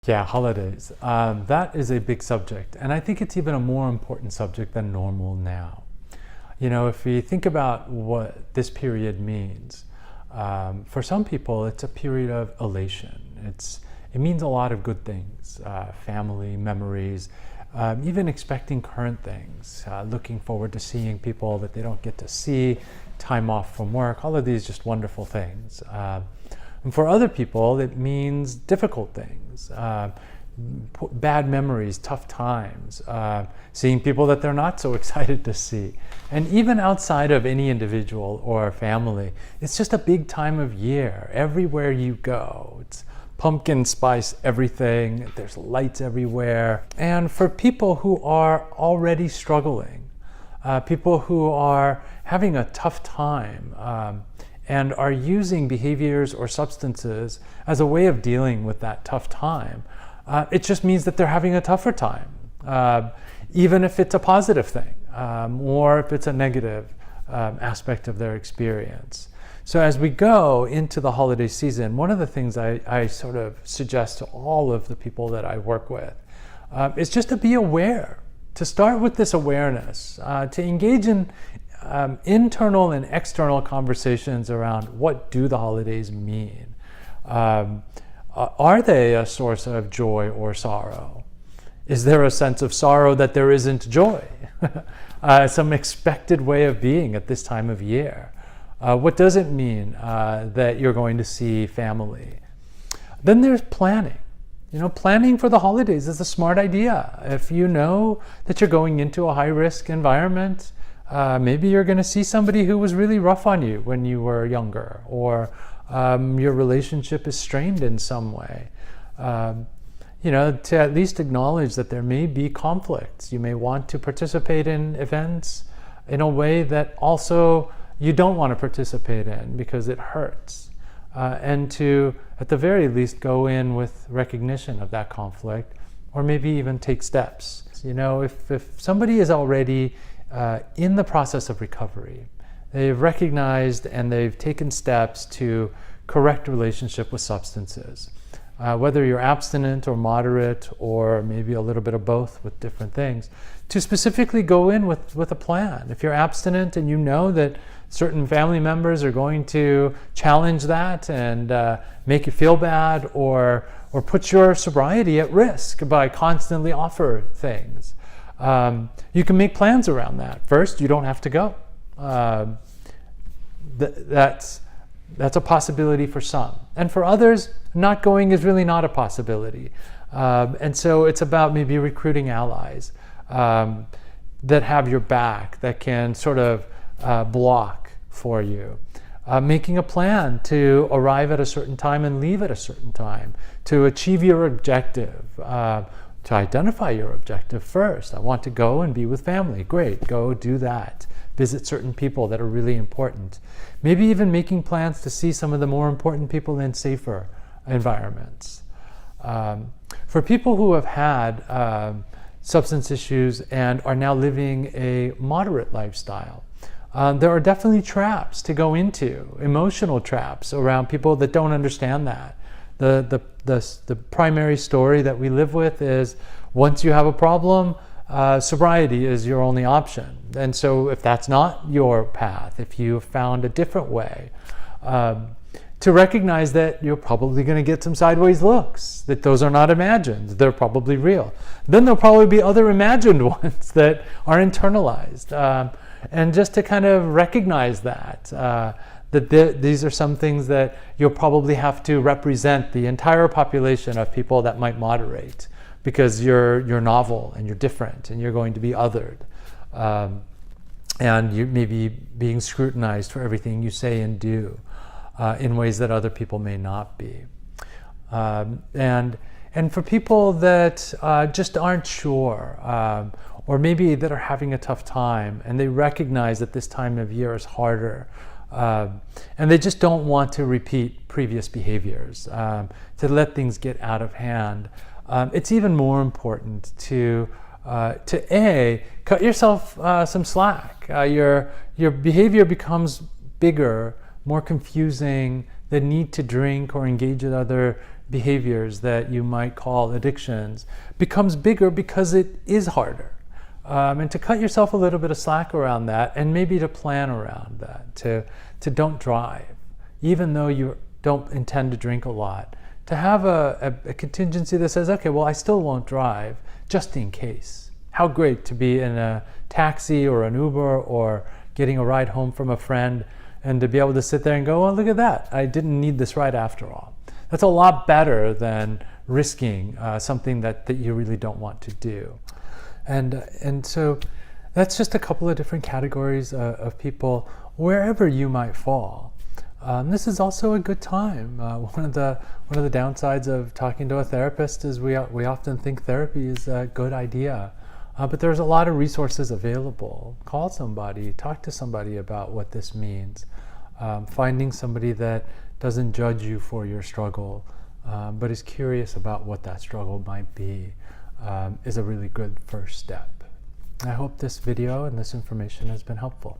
Yeah, holidays. That is a big subject, and I think it's even a more important subject than normal now. You know, if we think about what this period means, for some people, it's a period of elation. It means a lot of good things, family, memories, even expecting current things, looking forward to seeing people that they don't get to see, time off from work, all of these just wonderful things. And for other people, it means difficult things, bad memories, tough times, seeing people that they're not so excited to see. And even outside of any individual or family, it's just a big time of year. Everywhere you go, it's pumpkin spice everything, there's lights everywhere. And for people who are already struggling, people who are having a tough time, and are using behaviors or substances as a way of dealing with that tough time, it just means that they're having a tougher time, even if it's a positive thing, or if it's a negative aspect of their experience. So as we go into the holiday season, one of the things I sort of suggest to all of the people that I work with is just to be aware, to start with this awareness, to engage in internal and external conversations around what do the holidays mean. Are they a source of joy or sorrow? Is there a sense of sorrow that there isn't joy? Some expected way of being at this time of year. What does it mean that you're going to see family? Then there's planning. You know, planning for the holidays is a smart idea. If you know that you're going into a high-risk environment, maybe you're going to see somebody who was really rough on you when you were younger, or your relationship is strained in some way. You know, to at least acknowledge that there may be conflicts. You may want to participate in events in a way that also you don't want to participate in because it hurts. And to, at the very least, go in with recognition of that conflict, or maybe even take steps. You know, if somebody is already in the process of recovery, they've recognized and they've taken steps to correct relationship with substances. Whether you're abstinent or moderate, or maybe a little bit of both with different things, to specifically go in with a plan. If you're abstinent and you know that certain family members are going to challenge that and make you feel bad, or put your sobriety at risk by constantly offer things, you can make plans around that. First, you don't have to go. That's a possibility for some. And for others, not going is really not a possibility. And so it's about maybe recruiting allies that have your back, that can sort of block for you. Making a plan to arrive at a certain time and leave at a certain time, to achieve your objective, to identify your objective first. I want to go and be with family. Great, go do that. Visit certain people that are really important. Maybe even making plans to see some of the more important people in safer environments. For people who have had substance issues and are now living a moderate lifestyle, there are definitely traps to go into, emotional traps around people that don't understand that. The primary story that we live with is, once you have a problem, sobriety is your only option. And so if that's not your path, if you found a different way, to recognize that you're probably going to get some sideways looks, that those are not imagined, they're probably real. Then there'll probably be other imagined ones that are internalized. And just to kind of recognize that these are some things that you'll probably have to represent the entire population of people that might moderate, because you're novel and you're different and you're going to be othered. And you may be being scrutinized for everything you say and do in ways that other people may not be. And for people that just aren't sure, or maybe that are having a tough time and they recognize that this time of year is harder, and they just don't want to repeat previous behaviors, to let things get out of hand, it's even more important to cut yourself some slack. Your behavior becomes bigger, more confusing. The need to drink or engage with other behaviors that you might call addictions becomes bigger because it is harder. And to cut yourself a little bit of slack around that, and maybe to plan around that, to don't drive, even though you don't intend to drink a lot, to have a contingency that says, okay, well, I still won't drive just in case. How great to be in a taxi or an Uber or getting a ride home from a friend and to be able to sit there and go, oh, look at that. I didn't need this ride after all. That's a lot better than risking something that you really don't want to do. And so that's just a couple of different categories of people, wherever you might fall. This is also a good time. One of the downsides of talking to a therapist is we often think therapy is a good idea, but there's a lot of resources available. Call somebody, talk to somebody about what this means. Finding somebody that doesn't judge you for your struggle, but is curious about what that struggle might be, is a really good first step. I hope this video and this information has been helpful.